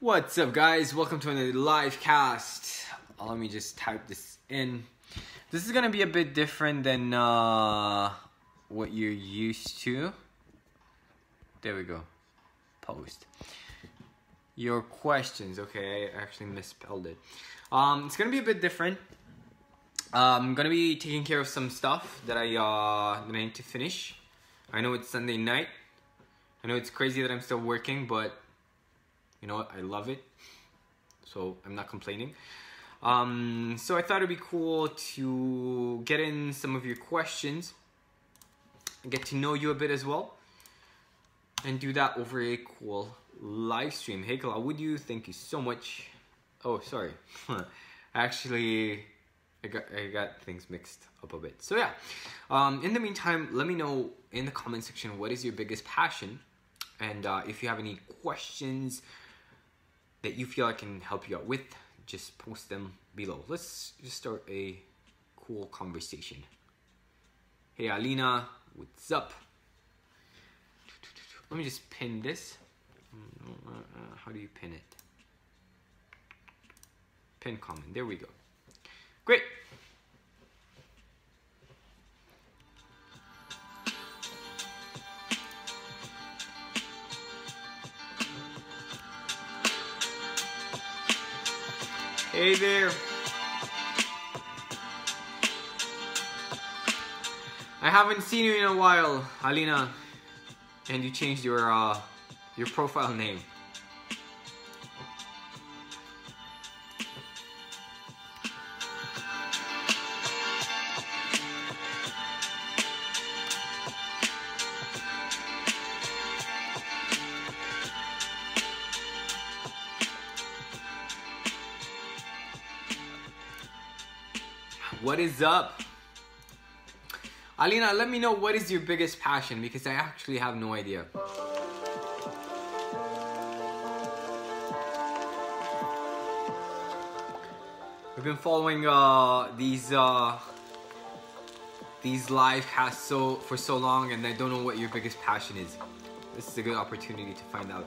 What's up, guys? Welcome to another live cast. Let me just type this in. This is gonna be a bit different than what you're used to. There we go. Post your questions. Okay, I actually misspelled it. It's gonna be a bit different. I'm gonna be taking care of some stuff that I need to finish. I know it's Sunday night. I know it's crazy that I'm still working, but you know what? I love it, so I'm not complaining. So I thought it'd be cool to get in some of your questions and get to know you a bit as well, and do that over a cool live stream. Hey Claudio, thank you so much. Oh, sorry. Actually, I got things mixed up a bit. So yeah, in the meantime, let me know in the comment section what is your biggest passion, and if you have any questions that you feel I can help you out with, just post them below. Let's just start a cool conversation. Hey Alina, what's up? Let me just pin this. How do you pin it? Pin comment, there we go. Great. Hey there. I haven't seen you in a while, Alina, and you changed your profile name. What is up? Alina, let me know what is your biggest passion, because I actually have no idea. We've been following these live casts for so long, and I don't know what your biggest passion is. This is a good opportunity to find out.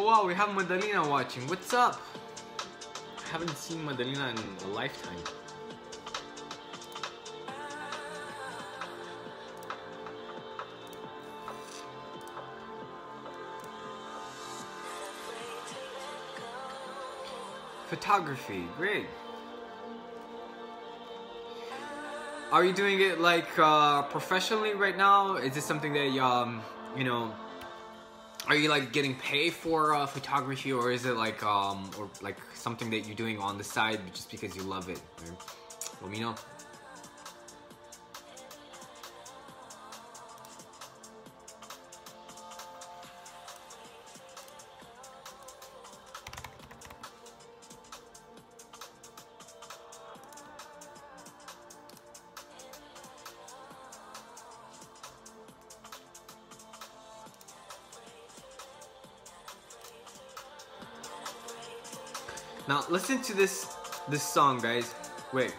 Oh wow, we have Madalena watching. What's up? I haven't seen Madalena in a lifetime. Photography, great. Are you doing it like professionally right now? Is this something that you know? Are you like getting paid for photography, or is it like or like something that you're doing on the side just because you love it? Let me know. Now listen to this song, guys. Wait.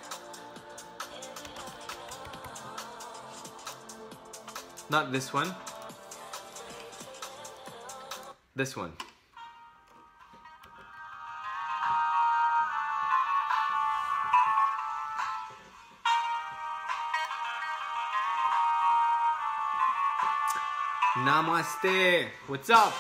Not this one. This one. Namaste. What's up?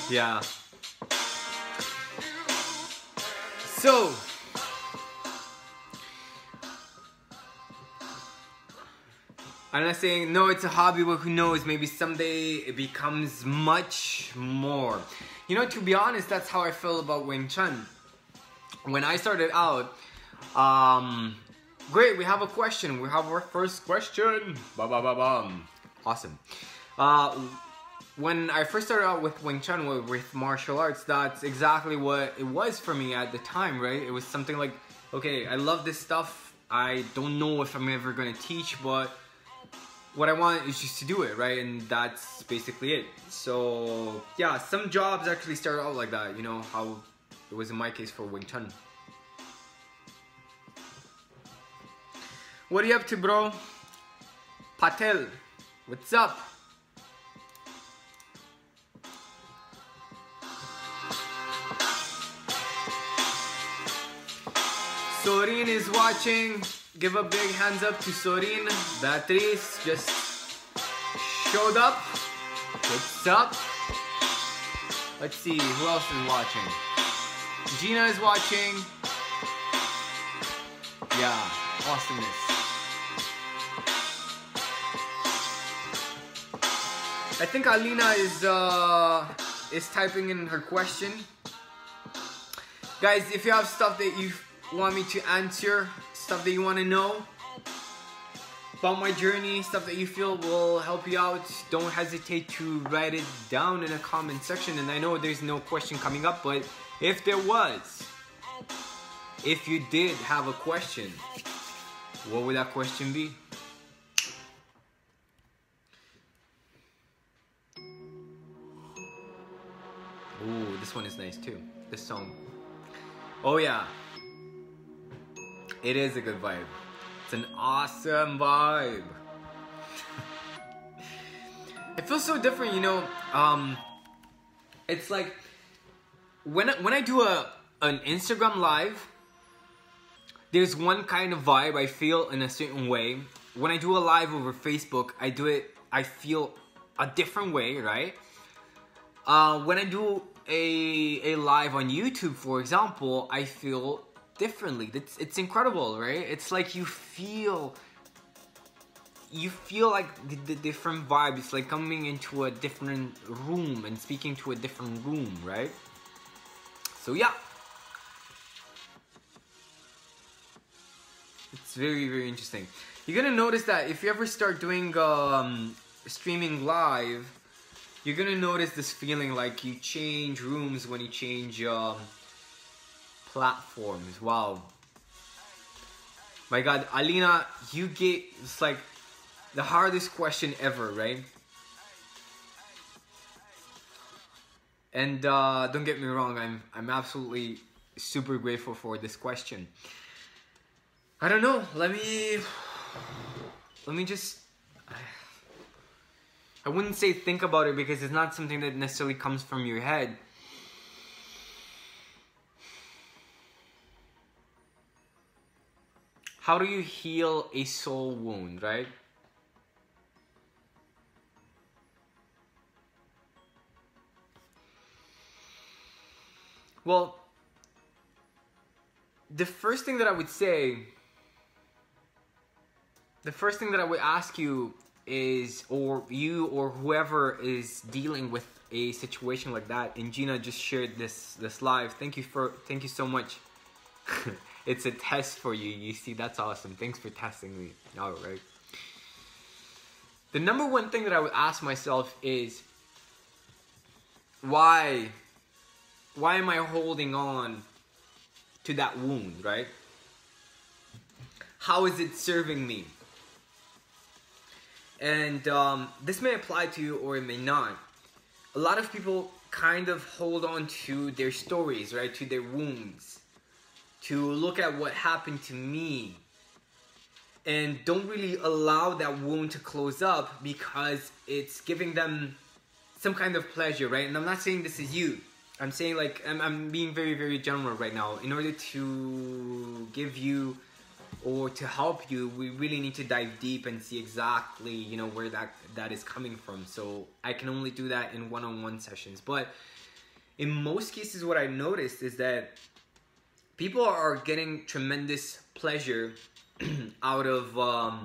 Yeah. So, I'm not saying no, it's a hobby, but who knows? Maybe someday it becomes much more. You know, to be honest, that's how I feel about Wing Chun. When I started out, great, we have a question. We have our first question. Ba ba ba bum. Awesome. When I first started out with Wing Chun, with martial arts, that's exactly what it was for me at the time, right? It was something like, okay, I love this stuff. I don't know if I'm ever gonna teach, but what I want is just to do it, right? And that's basically it. So yeah, some jobs actually started out like that, you know, how it was in my case for Wing Chun. What are you up to, bro? Patel, what's up? Sorin is watching. Give a big hands up to Sorin. Beatriz just showed up. What's up? Let's see, who else is watching? Gina is watching. Yeah, awesomeness. I think Alina is typing in her question. Guys, if you have stuff that you want me to answer, stuff that you want to know about my journey, stuff that you feel will help you out, don't hesitate to write it down in a comment section. And I know there's no question coming up, but if there was, if you did have a question, what would that question be? Ooh, this one is nice too. This song. Oh yeah. It is a good vibe. It's an awesome vibe. It feels so different, you know. It's like when I do an Instagram live, there's one kind of vibe I feel in a certain way. When I do a live over Facebook, I feel a different way, right? When I do a live on YouTube, for example, I feel differently. It's incredible, right? It's like you feel like the different vibe. It's like coming into a different room and speaking to a different room, right? So yeah, it's very, very interesting. You're gonna notice that if you ever start doing streaming live, you're gonna notice this feeling like you change rooms when you change platforms. Wow. My God, Alina, you get, it's like the hardest question ever, right? And don't get me wrong, I'm absolutely super grateful for this question. I don't know, let me just, I wouldn't say think about it because it's not something that necessarily comes from your head. How do you heal a soul wound, right? Well, the first thing that I would ask you is, or you or whoever is dealing with a situation like that, and Gina just shared this live. Thank you so much. It's a test for you. You see, that's awesome. Thanks for testing me. All right. The number one thing that I would ask myself is, why am I holding on to that wound, right? How is it serving me? And this may apply to you or it may not. A lot of people kind of hold on to their stories, right? To their wounds. To look at what happened to me. And don't really allow that wound to close up because it's giving them some kind of pleasure, right? And I'm not saying this is you. I'm saying, like, I'm being very, very general right now. In order to give you or to help you, we really need to dive deep and see exactly, you know, where that is coming from. So I can only do that in one-on-one sessions. But in most cases, what I noticed is that people are getting tremendous pleasure out of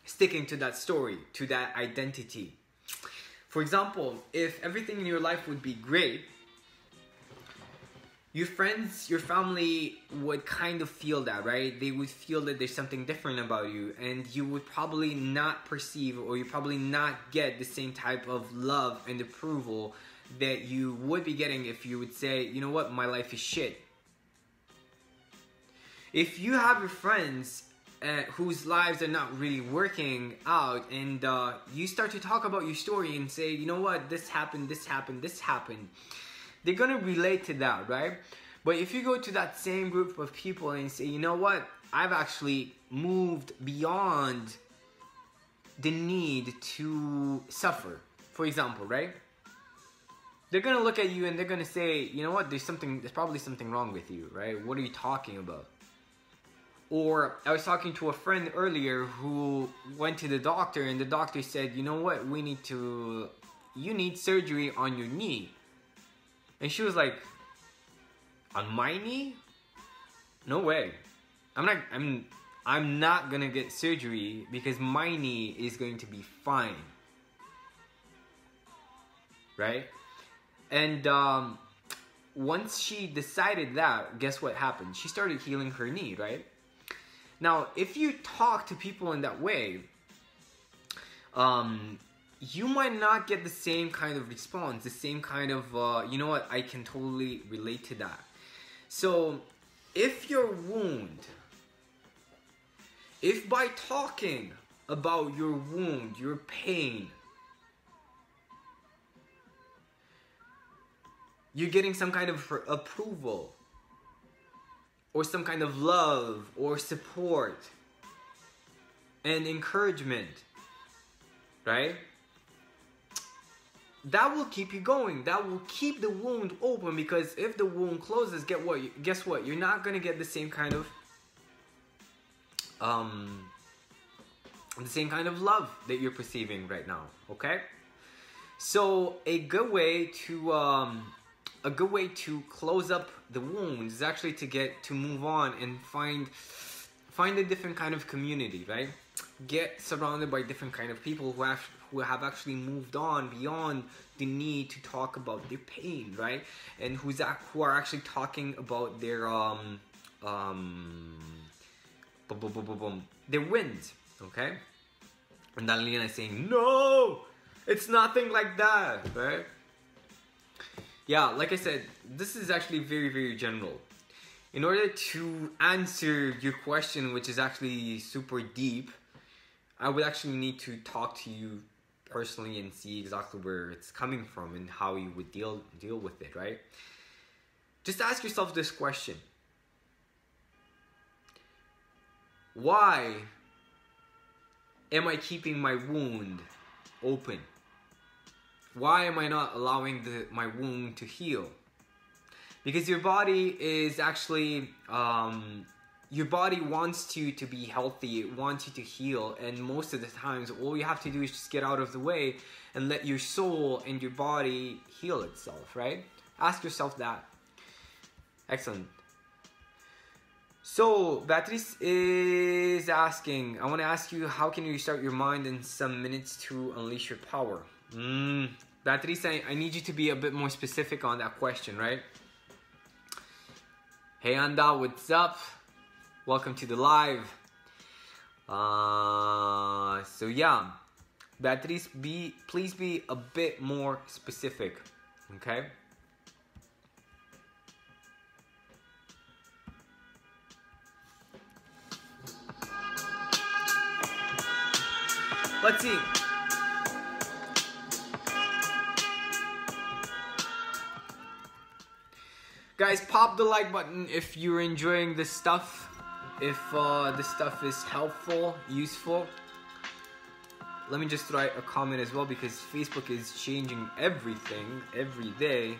sticking to that story, to that identity. For example, if everything in your life would be great, your friends, your family would kind of feel that, right? They would feel that there's something different about you, and you would probably not perceive, or you probably not get the same type of love and approval that you would be getting if you would say, you know what, my life is shit. If you have your friends whose lives are not really working out, and you start to talk about your story and say, you know what, this happened, this happened, this happened, they're gonna relate to that, right? But if you go to that same group of people and say, you know what, I've actually moved beyond the need to suffer, for example, right? They're gonna look at you and they're gonna say, you know what, there's probably something wrong with you, right? What are you talking about? Or I was talking to a friend earlier who went to the doctor, and the doctor said, you know what, you need surgery on your knee. And she was like, on my knee? No way. I'm not gonna get surgery because my knee is going to be fine. Right? And once she decided that, guess what happened? She started healing her knee, right? Now, if you talk to people in that way, you might not get the same kind of response, the same kind of, you know what, I can totally relate to that. So, if your wound, if by talking about your wound, your pain, you're getting some kind of approval, or some kind of love, or support, and encouragement, right? That will keep you going. That will keep the wound open, because if the wound closes, guess what? You're not gonna get the same kind of love that you're perceiving right now. Okay? So a good way to close up the wounds is actually to move on and find a different kind of community, right? Get surrounded by different kind of people who have actually moved on beyond the need to talk about their pain, right? And who are actually talking about their wins, okay? And then Lena is saying, no, it's nothing like that, right? Yeah, like I said, this is actually very, very general. In order to answer your question, which is actually super deep, I would actually need to talk to you personally and see exactly where it's coming from and how you would deal with it, right? Just ask yourself this question. Why am I keeping my wound open? Why am I not allowing my wound to heal? Because your body is actually, your body wants you to be healthy, it wants you to heal, and most of the times all you have to do is just get out of the way and let your soul and your body heal itself, right? Ask yourself that. Excellent. So, Beatrice is asking, I want to ask you, how can you restart your mind in some minutes to unleash your power? Beatrice, I need you to be a bit more specific on that question, right? Hey Anda, what's up? Welcome to the live. So yeah, Beatrice, please be a bit more specific, okay? Let's see. Guys, pop the like button if you're enjoying this stuff. If this stuff is helpful, useful. Let me just write a comment as well, because Facebook is changing everything every day.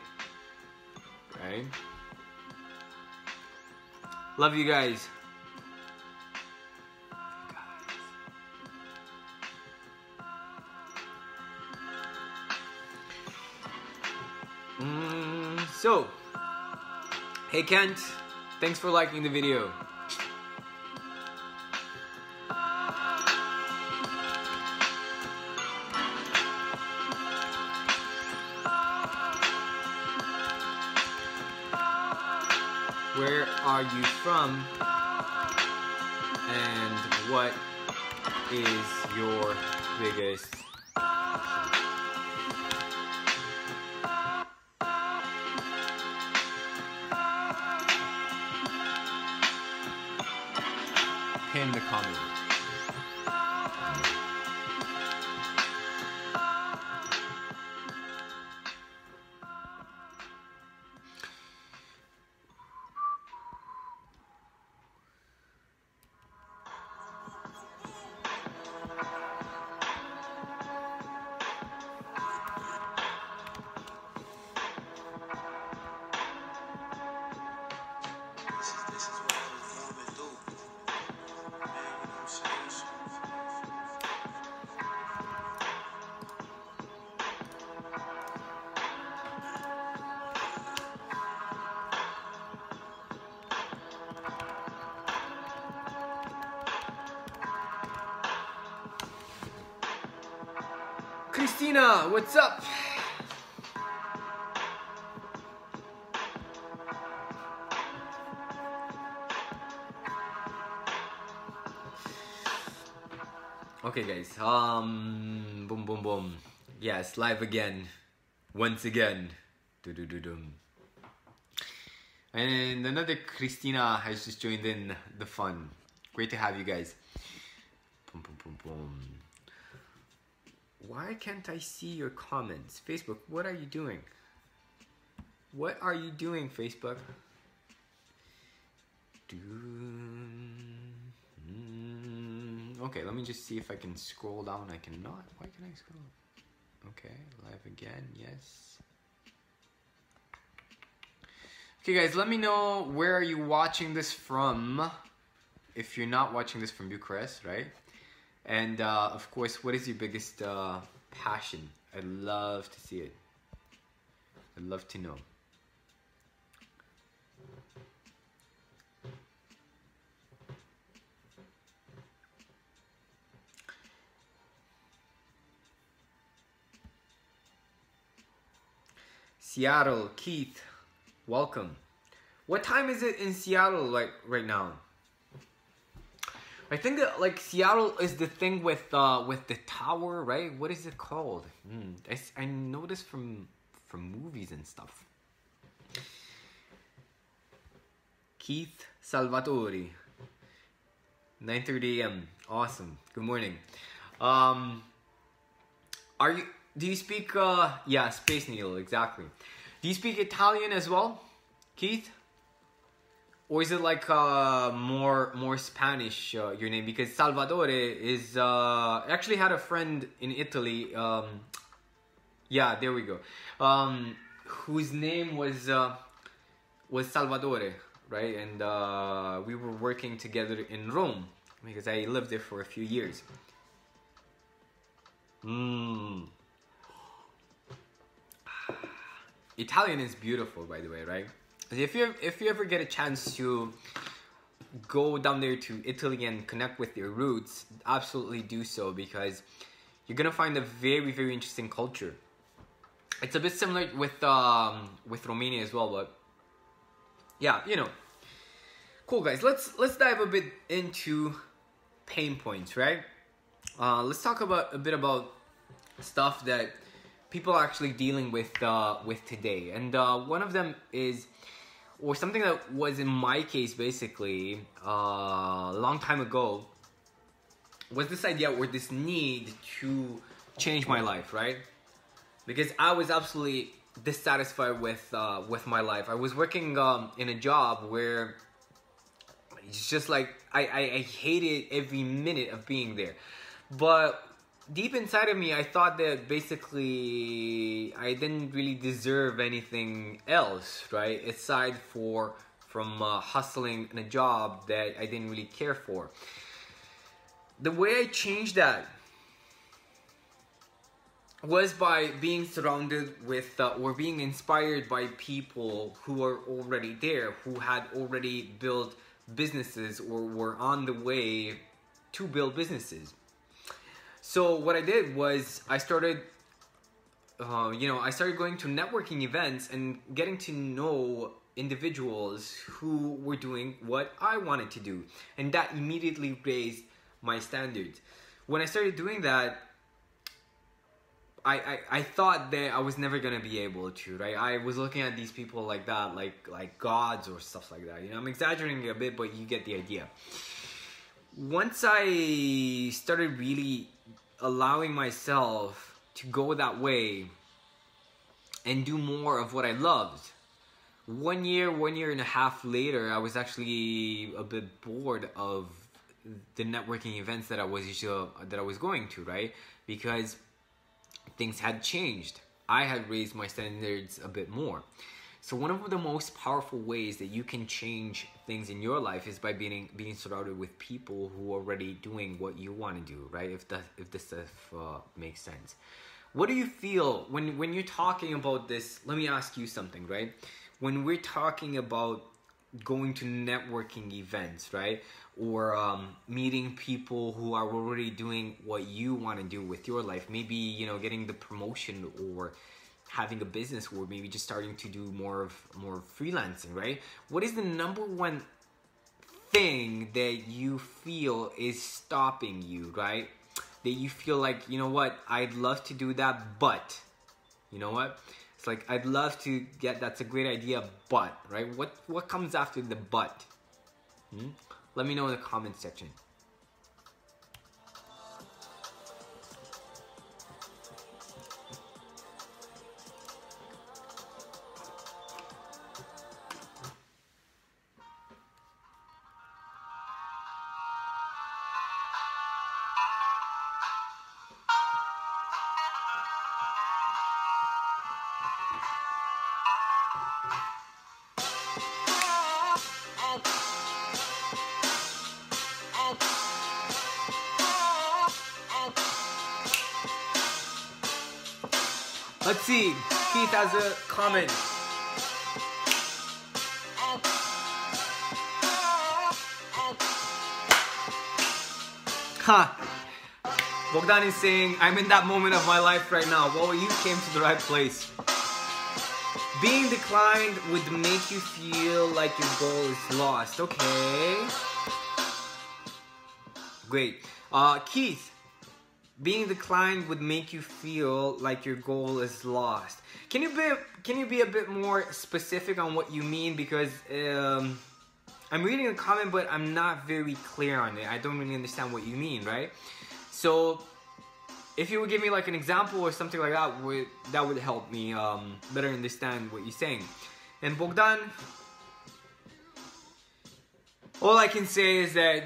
Right? Love you guys. So, hey Kent, thanks for liking the video. Where are you from? And what is your biggest pin the comment. Christina, what's up? Okay guys, boom boom boom. Yes, live again. Once again. Do-do-do-dum. And another Christina has just joined in the fun. Great to have you guys. Boom boom boom boom. Why can't I see your comments? Facebook, what are you doing? What are you doing, Facebook? Okay, let me just see if I can scroll down. I cannot. Why can I scroll? Okay, live again. Yes. Okay, guys, let me know where are you watching this from. If you're not watching this from Bucharest, right? And of course, what is your biggest passion? I'd love to see it. I'd love to know. Seattle, Keith, welcome. What time is it in Seattle like right now? I think that, like, Seattle is the thing with the tower, right? What is it called? I noticed from movies and stuff. Keith Salvatori, 9:30 a.m. Awesome. Good morning. Do you speak? Yeah, Space Needle, exactly. Do you speak Italian as well, Keith? Or is it like more Spanish, your name? Because Salvatore is... I actually had a friend in Italy. Yeah, there we go. Whose name was Salvatore, right? And we were working together in Rome. Because I lived there for a few years. Italian is beautiful, by the way, right? If you ever get a chance to go down there to Italy and connect with your roots, absolutely do so, because you're gonna find a very, very interesting culture. It's a bit similar with Romania as well, but yeah, you know. Cool, guys. Let's dive a bit into pain points, right? Let's talk about a bit about stuff that people are actually dealing with today, and one of them is, or something that was in my case basically a long time ago, was this idea or this need to change my life, right? Because I was absolutely dissatisfied with my life. I was working in a job where it's just like I hated every minute of being there, but deep inside of me, I thought that basically I didn't really deserve anything else, right? Aside from hustling in a job that I didn't really care for. The way I changed that was by being surrounded with or being inspired by people who are already there, who had already built businesses or were on the way to build businesses. So what I did was I started I started going to networking events and getting to know individuals who were doing what I wanted to do, and that immediately raised my standards. When I started doing that, I thought that I was never gonna be able to, right? I was looking at these people like that, like gods or stuff like that. You know, I'm exaggerating a bit, but you get the idea. Once I started really allowing myself to go that way and do more of what I loved, 1 year, 1.5 years later, I was actually a bit bored of the networking events that I was going to, right? Because things had changed. I had raised my standards a bit more. So one of the most powerful ways that you can change things in your life is by being surrounded with people who are already doing what you want to do, right? If this stuff makes sense. What do you feel when you're talking about this? Let me ask you something, right? When we're talking about going to networking events, right? Or meeting people who are already doing what you want to do with your life. Maybe, you know, getting the promotion or having a business, or maybe just starting to do more freelancing, right? What is the number one thing that you feel is stopping you, right? That you feel like, you know what, I'd love to do that, but, you know what? It's like, I'd love to get, that's a great idea, but, right? What comes after the but? Let me know in the comment section. Let's see. Keith has a comment. Bogdan is saying, I'm in that moment of my life right now. Well, you came to the right place. Being declined would make you feel like your goal is lost. Okay. Great. Keith. Being declined would make you feel like your goal is lost. Can you be a bit more specific on what you mean? Because I'm reading a comment, but I'm not very clear on it. I don't really understand what you mean, right? So if you would give me like an example or something like that, that would help me better understand what you're saying. And Bogdan, all I can say is that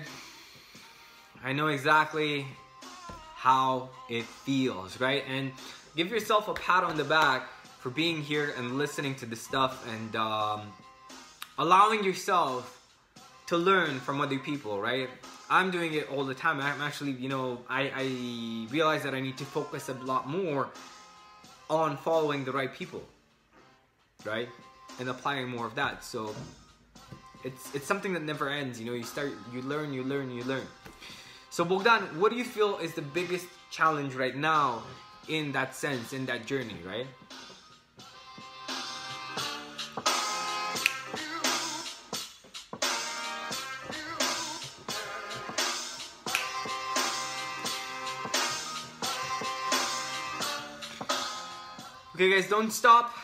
I know exactly how it feels, right? And give yourself a pat on the back for being here and listening to this stuff and allowing yourself to learn from other people, right? I'm doing it all the time. I'm actually, you know, I realize that I need to focus a lot more on following the right people, right? And applying more of that. So it's something that never ends. You know, you learn. So Bogdan, what do you feel is the biggest challenge right now in that sense, in that journey, right? Okay guys, don't stop.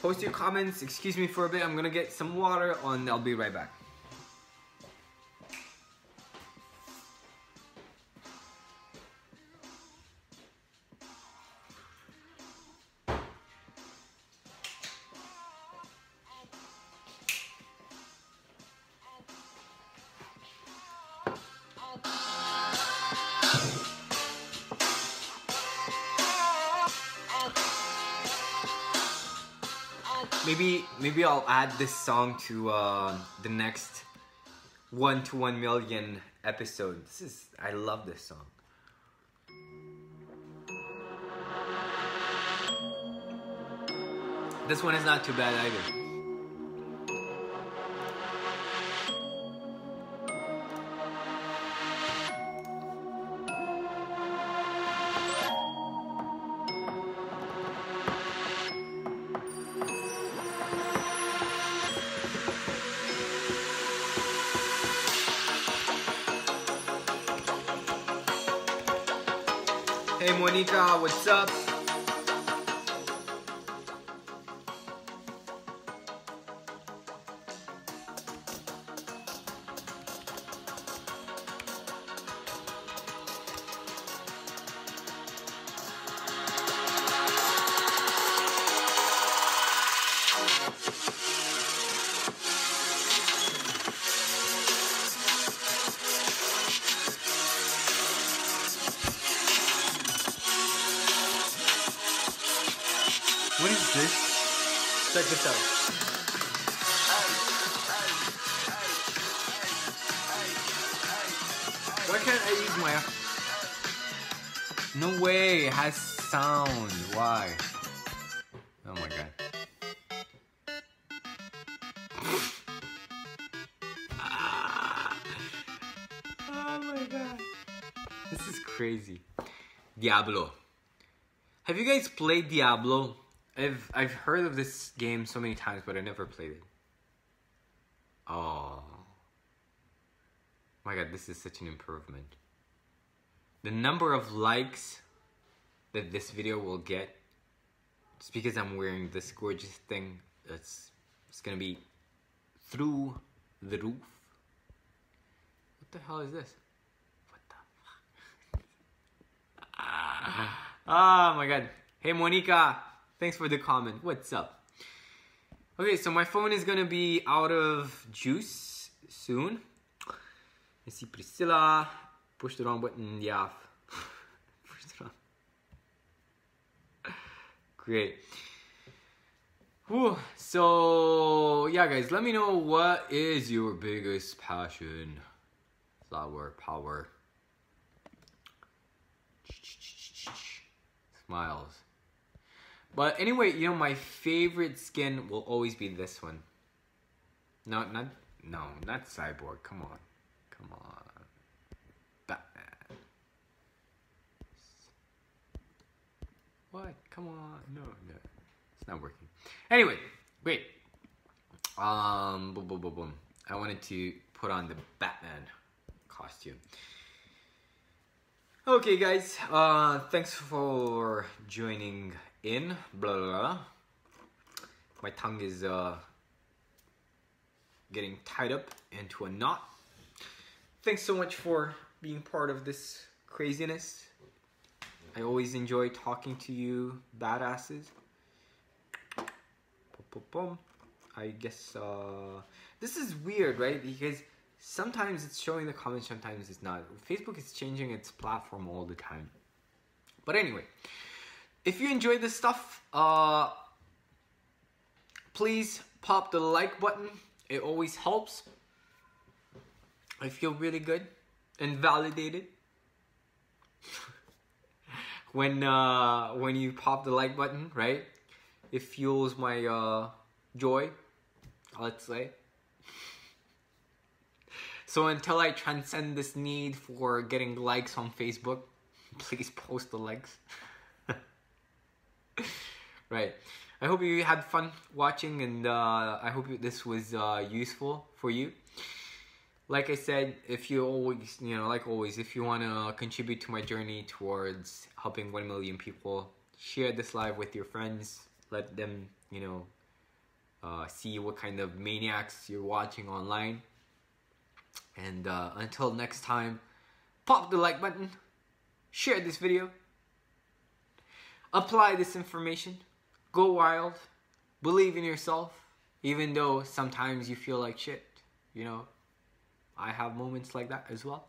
Post your comments. Excuse me for a bit. I'm gonna get some water and I'll be right back. Maybe I'll add this song to the next 1 to 1 million episode. I love this song. This one is not too bad either. Hey Monica, what's up? What is this? Check this out. Why can't I use my... No way, it has sound. Why? Oh my god. Oh my god. This is crazy. Diablo. Have you guys played Diablo? I've heard of this game so many times, but I never played it. Oh my god, this is such an improvement. The number of likes that this video will get, just because I'm wearing this gorgeous thing, it's gonna be through the roof. What the hell is this? What the fuck? Oh my god. Hey Monica, thanks for the comment. What's up? Okay, so my phone is gonna be out of juice soon. I see Priscilla. Push the wrong button. Yeah. Push the wrong. Great. Whew. So yeah, guys, let me know what is your biggest passion. Flower power. Smiles. But anyway, you know, my favorite skin will always be this one. No, not Cyborg. Come on. Come on. Batman. What? Come on. No. It's not working. Anyway, wait. Boom, boom, boom, boom. I wanted to put on the Batman costume. Okay, guys. Thanks for joining in. Blah, blah, blah. My tongue is getting tied up into a knot. Thanks so much for being part of this craziness. I always enjoy talking to you badasses. I guess this is weird, right? Because sometimes it's showing the comments, sometimes it's not. Facebook is changing its platform all the time. But anyway, if you enjoyed this stuff, please pop the like button. It always helps. I feel really good and validated when you pop the like button, right? It fuels my joy, let's say. So until I transcend this need for getting likes on Facebook, please post the likes. Right. I hope you had fun watching, and I hope this was useful for you. Like I said, if you always, like always, if you want to contribute to my journey towards helping 1 million people, share this live with your friends. Let them, see what kind of maniacs you're watching online. And until next time, pop the like button, share this video, apply this information, go wild, believe in yourself, even though sometimes you feel like shit, I have moments like that as well.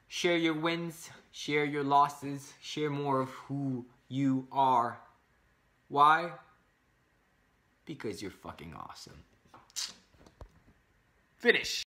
Share your wins, share your losses, share more of who you are. Why? Because you're fucking awesome. Finish.